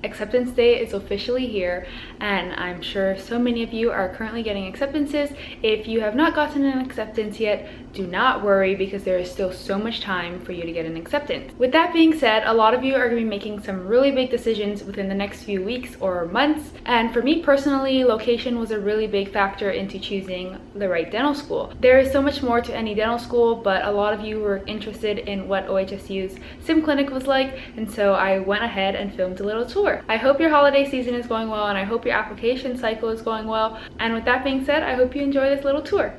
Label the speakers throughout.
Speaker 1: Acceptance day is officially here, and I'm sure so many of you are currently getting acceptances. If you have not gotten an acceptance yet, do not worry because there is still so much time for you to get an acceptance. With that being said, a lot of you are going to be making some really big decisions within the next few weeks or months, and for me personally, location was a really big factor into choosing the right dental school. There is so much more to any dental school, but a lot of you were interested in what OHSU's sim clinic was like, and so I went ahead and filmed a little tour. I hope your holiday season is going well, and I hope your application cycle is going well. And with that being said, I hope you enjoy this little tour.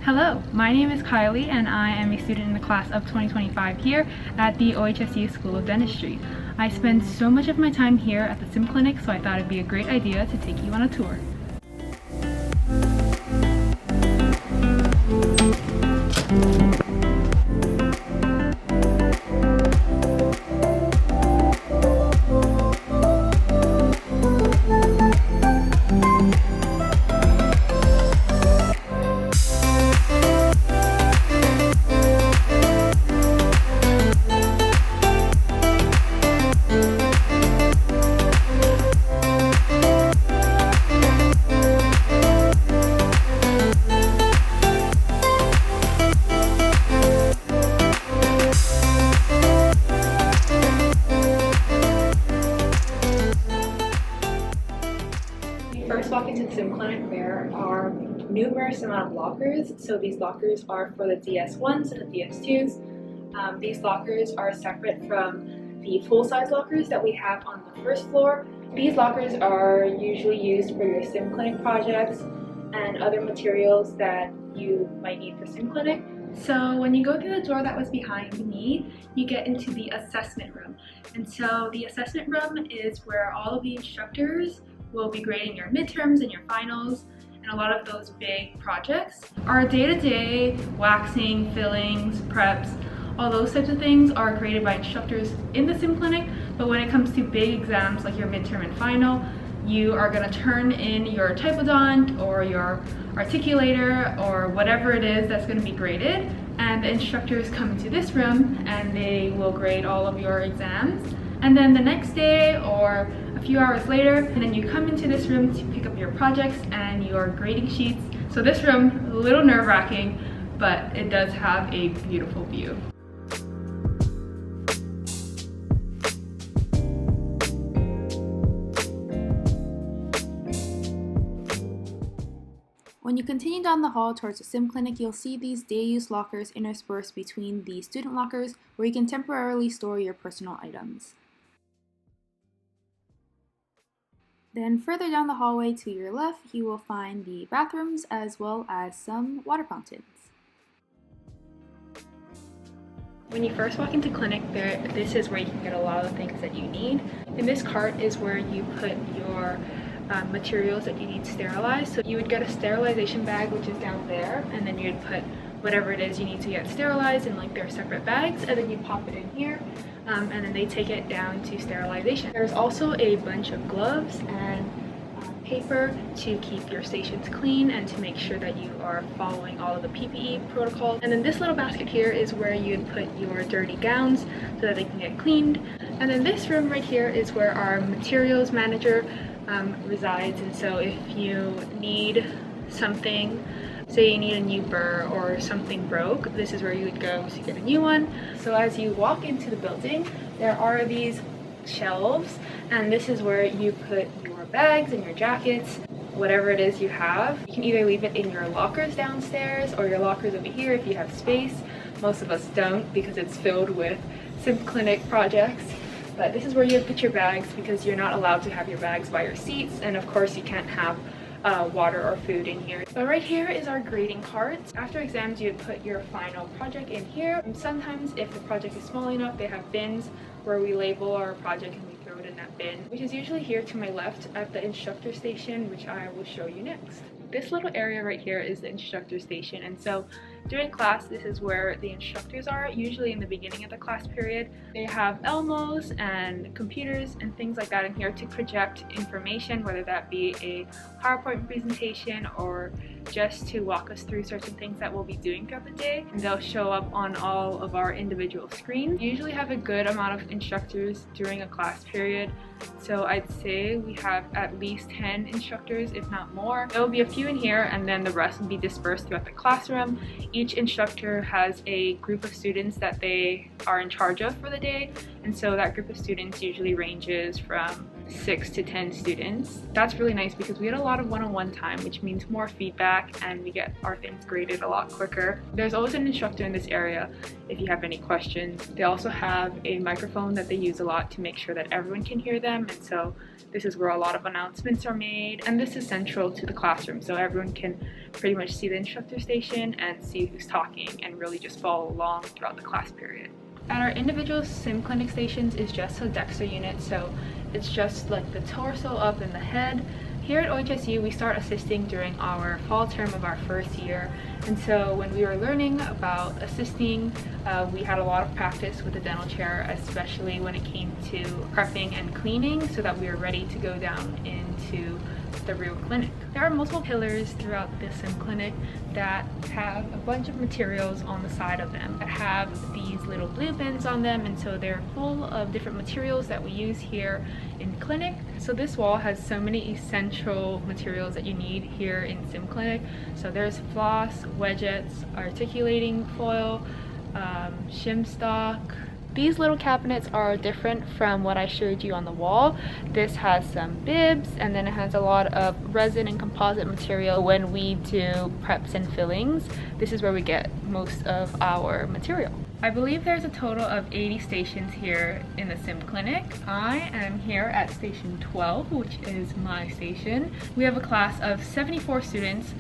Speaker 1: Hello, my name is Kylie, and I am a student in the class of 2025 here at the OHSU School of Dentistry. I spend so much of my time here at the sim clinic, so I thought it'd be a great idea to take you on a tour. First walk into the sim clinic, there are numerous amount of lockers. So these lockers are for the DS1s and the DS2s. These lockers are separate from the full-size lockers that we have on the first floor. These lockers are usually used for your sim clinic projects and other materials that you might need for sim clinic. So when you go through the door that was behind me, you get into the assessment room. And so the assessment room is where all of the instructors will be grading your midterms and your finals and a lot of those big projects. Our day-to-day waxing, fillings, preps, all those types of things are graded by instructors in the sim clinic, but when it comes to big exams like your midterm and final, you are going to turn in your typodont or your articulator or whatever it is that's going to be graded, and the instructors come into this room and they will grade all of your exams. And then the next day or a few hours later, and then you come into this room to pick up your projects and your grading sheets. So this room, a little nerve-wracking, but it does have a beautiful view. When you continue down the hall towards the sim clinic, you'll see these day-use lockers interspersed between the student lockers where you can temporarily store your personal items. Then further down the hallway to your left, you will find the bathrooms as well as some water fountains. When you first walk into clinic, this is where you can get a lot of the things that you need. In this cart is where you put your materials that you need sterilized. So you would get a sterilization bag, which is down there, and then you'd put whatever it is you need to get sterilized in like their separate bags, and then you pop it in here, and then they take it down to sterilization. There's also a bunch of gloves and paper to keep your stations clean and to make sure that you are following all of the PPE protocols. And then this little basket here is where you'd put your dirty gowns so that they can get cleaned. And then this room right here is where our materials manager resides, and so if you need something, say you need a new burr or something broke, this is where you would go to get a new one. So as you walk into the building, there are these shelves, and this is where you put your bags and your jackets, whatever it is you have. You can either leave it in your lockers downstairs or your lockers over here if you have space. Most of us don't because it's filled with sim clinic projects. But this is where you put your bags because you're not allowed to have your bags by your seats, and of course you can't have water or food in here. But right here is our grading carts. After exams, you'd put your final project in here. And sometimes if the project is small enough, they have bins where we label our project and we throw it in that bin, which is usually here to my left at the instructor station, which I will show you next. This little area right here is the instructor station, and so during class, this is where the instructors are, usually in the beginning of the class period. They have Elmos and computers and things like that in here to project information, whether that be a PowerPoint presentation or just to walk us through certain things that we'll be doing throughout the day. And they'll show up on all of our individual screens. We usually have a good amount of instructors during a class period, so I'd say we have at least 10 instructors, if not more. There will be a few in here, and then the rest will be dispersed throughout the classroom. Each instructor has a group of students that they are in charge of for the day, and so that group of students usually ranges from 6 to 10 students. That's really nice because we get a lot of one-on-one time, which means more feedback, and we get our things graded a lot quicker. There's always an instructor in this area if you have any questions. They also have a microphone that they use a lot to make sure that everyone can hear them, and so this is where a lot of announcements are made, and this is central to the classroom, so everyone can pretty much see the instructor station and see who's talking and really just follow along throughout the class period. At our individual sim clinic stations is just a Dexter unit, so it's just like the torso up and the head. Here at OHSU, we start assisting during our fall term of our first year, and so when we were learning about assisting, we had a lot of practice with the dental chair, especially when it came to prepping and cleaning, so that we were ready to go down into the real clinic. There are multiple pillars throughout this sim clinic that have a bunch of materials on the side of them that have these little blue bins on them, and so they're full of different materials that we use here in clinic. So this wall has so many essential materials that you need here in sim clinic. So there's floss, wedgettes, articulating foil, shim stock. These little cabinets are different from what I showed you on the wall. This has some bibs, and then it has a lot of resin and composite material. When we do preps and fillings, this is where we get most of our material. I believe there's a total of 80 stations here in the sim clinic. I am here at station 12, which is my station. We have a class of 74 students,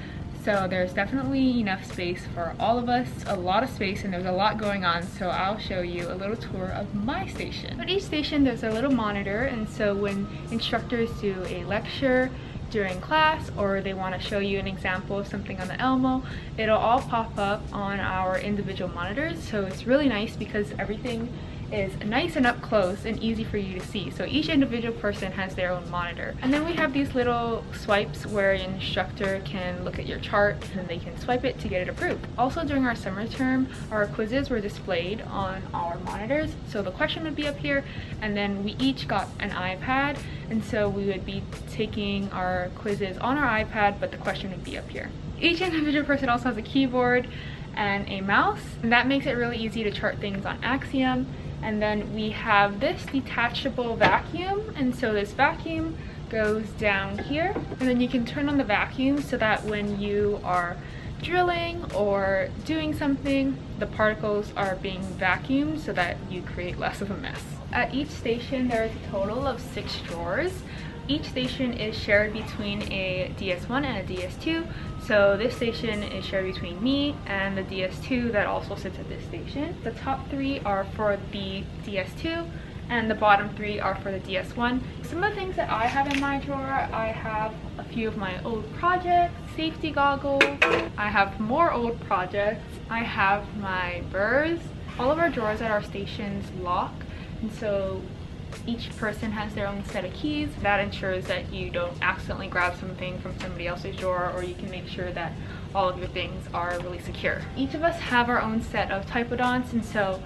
Speaker 1: so there's definitely enough space for all of us, a lot of space, and there's a lot going on, so I'll show you a little tour of my station. At each station there's a little monitor, and so when instructors do a lecture during class, or they want to show you an example of something on the Elmo, it'll all pop up on our individual monitors. So it's really nice because everything is nice and up close and easy for you to see. So each individual person has their own monitor. And then we have these little swipes where an instructor can look at your chart and they can swipe it to get it approved. Also during our summer term, our quizzes were displayed on our monitors. So the question would be up here, and then we each got an iPad, and so we would be taking our quizzes on our iPad, but the question would be up here. Each individual person also has a keyboard and a mouse, and that makes it really easy to chart things on Axiom. And then we have this detachable vacuum, and so this vacuum goes down here, and then you can turn on the vacuum so that when you are drilling or doing something, the particles are being vacuumed so that you create less of a mess. At each station there is a total of 6 drawers. Each station is shared between a DS1 and a DS2. So this station is shared between me and the DS2 that also sits at this station. The top 3 are for the DS2 and the bottom 3 are for the DS1. Some of the things that I have in my drawer, I have a few of my old projects, safety goggles, I have more old projects, I have my burrs. All of our drawers at our stations lock, and so each person has their own set of keys. That ensures that you don't accidentally grab something from somebody else's drawer, or you can make sure that all of your things are really secure. Each of us have our own set of typodonts, and so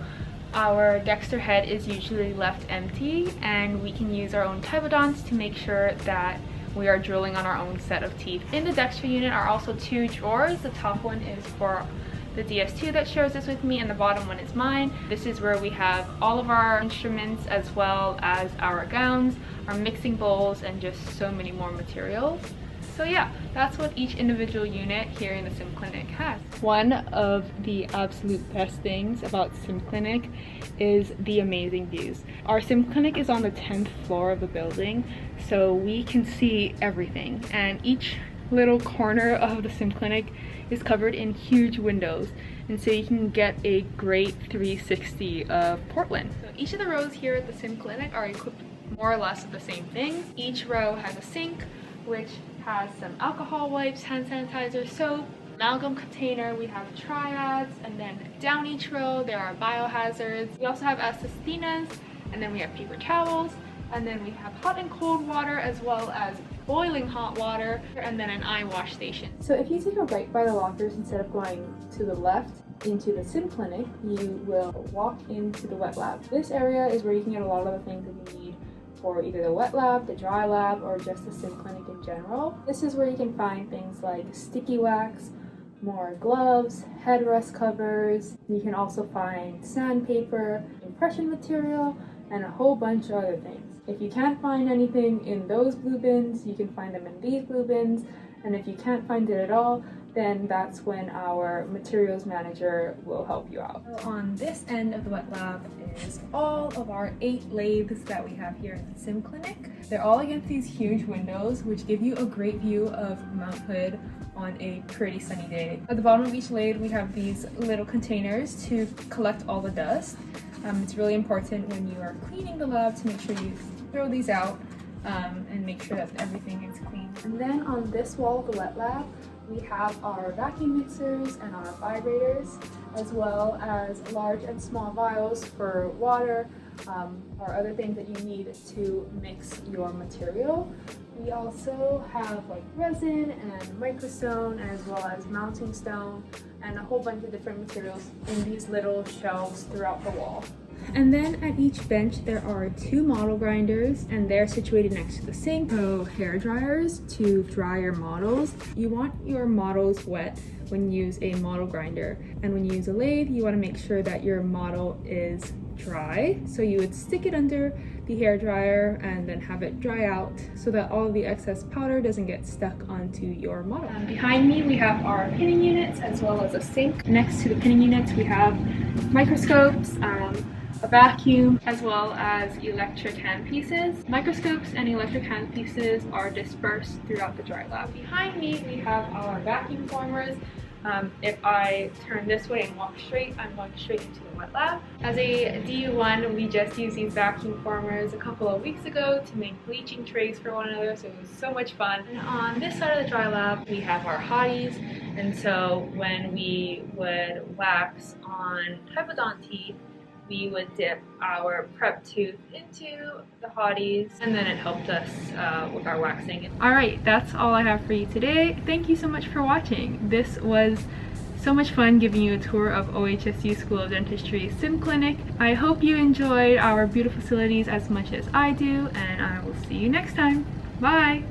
Speaker 1: our Dexter head is usually left empty, and we can use our own typodonts to make sure that we are drilling on our own set of teeth. In the Dexter unit are also 2 drawers. The top one is for the DS2 that shares this with me, and the bottom one is mine. This is where we have all of our instruments as well as our gowns, our mixing bowls, and just so many more materials. So yeah, that's what each individual unit here in the Sim Clinic has. One of the absolute best things about Sim Clinic is the amazing views. Our Sim Clinic is on the 10th floor of the building, so we can see everything, and each little corner of the Sim Clinic is covered in huge windows, and so you can get a great 360 of Portland. So each of the rows here at the Sim Clinic are equipped more or less with the same things. Each row has a sink which has some alcohol wipes, hand sanitizer, soap, amalgam container. We have triads, and then down each row there are biohazards. We also have assastinas, and then we have paper towels. And then we have hot and cold water as well as boiling hot water, and then an eye wash station. So if you take a right by the lockers instead of going to the left into the sim clinic, you will walk into the wet lab. This area is where you can get a lot of the things that you need for either the wet lab, the dry lab, or just the sim clinic in general. This is where you can find things like sticky wax, more gloves, headrest covers. You can also find sandpaper, impression material, and a whole bunch of other things. If you can't find anything in those blue bins, you can find them in these blue bins. And if you can't find it at all, then that's when our materials manager will help you out. So on this end of the wet lab is all of our 8 lathes that we have here in the sim clinic. They're all against these huge windows, which give you a great view of Mount Hood on a pretty sunny day. At the bottom of each lathe, we have these little containers to collect all the dust. It's really important when you are cleaning the lab to make sure you throw these out and make sure that everything is clean. And then on this wall of the wet lab, we have our vacuum mixers and our vibrators, as well as large and small vials for water or other things that you need to mix your material. We also have like resin and microstone, as well as mounting stone, and a whole bunch of different materials in these little shelves throughout the wall. And then at each bench there are 2 model grinders, and they're situated next to the sink. So hair dryers to dry your models. You want your models wet when you use a model grinder, and when you use a lathe you want to make sure that your model is dry. So you would stick it under the hair dryer and then have it dry out so that all of the excess powder doesn't get stuck onto your model. Behind me we have our pinning units as well as a sink. Next to the pinning units we have microscopes, a vacuum, as well as electric handpieces. Microscopes and electric handpieces are dispersed throughout the dry lab. Behind me we have our vacuum formers. If I turn this way and walk straight, I'm going straight into the wet lab. As a DU1, we just used these vacuum formers a couple of weeks ago to make bleaching trays for one another, so it was so much fun. And on this side of the dry lab, we have our hotties, and so when we would wax on typodont teeth, we would dip our prep tooth into the hotties, and then it helped us with our waxing. Alright, that's all I have for you today. Thank you so much for watching. This was so much fun giving you a tour of OHSU School of Dentistry Sim Clinic. I hope you enjoyed our beautiful facilities as much as I do, and I will see you next time. Bye!